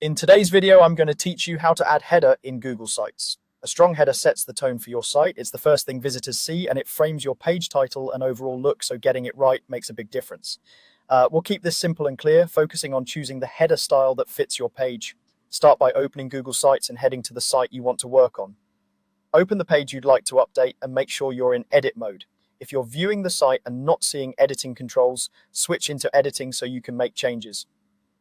In today's video, I'm going to teach you how to add header in Google Sites. A strong header sets the tone for your site. It's the first thing visitors see, and it frames your page title and overall look, so getting it right makes a big difference. We'll keep this simple and clear, focusing on choosing the header style that fits your page. Start by opening Google Sites and heading to the site you want to work on. Open the page you'd like to update and make sure you're in edit mode. If you're viewing the site and not seeing editing controls, switch into editing so you can make changes.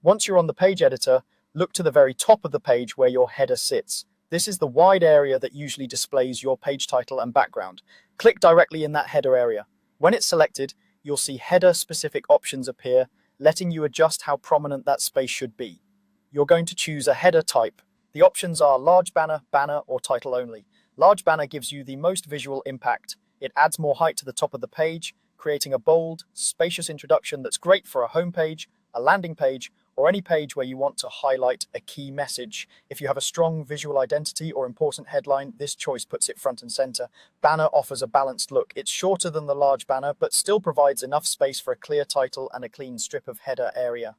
Once you're on the page editor, look to the very top of the page where your header sits. This is the wide area that usually displays your page title and background. Click directly in that header area. When it's selected, you'll see header-specific options appear, letting you adjust how prominent that space should be. You're going to choose a header type. The options are large banner, banner, or title only. Large banner gives you the most visual impact. It adds more height to the top of the page, creating a bold, spacious introduction that's great for a home page, a landing page, or any page where you want to highlight a key message. If you have a strong visual identity or important headline, this choice puts it front and center. Banner offers a balanced look. It's shorter than the large banner, but still provides enough space for a clear title and a clean strip of header area.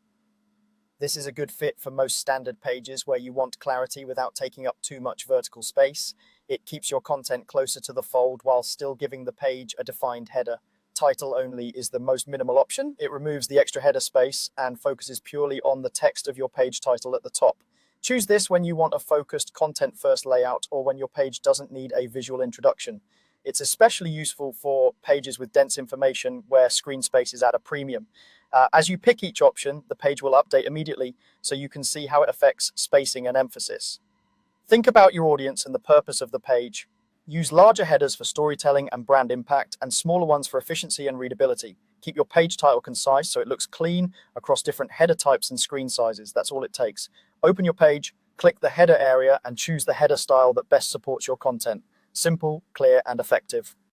This is a good fit for most standard pages where you want clarity without taking up too much vertical space. It keeps your content closer to the fold while still giving the page a defined header. Title only is the most minimal option. It removes the extra header space and focuses purely on the text of your page title at the top. Choose this when you want a focused content-first layout or when your page doesn't need a visual introduction. It's especially useful for pages with dense information where screen space is at a premium. As you pick each option, the page will update immediately so you can see how it affects spacing and emphasis. Think about your audience and the purpose of the page. Use larger headers for storytelling and brand impact and smaller ones for efficiency and readability. Keep your page title concise so it looks clean across different header types and screen sizes. That's all it takes. Open your page, click the header area, and choose the header style that best supports your content. Simple, clear, and effective.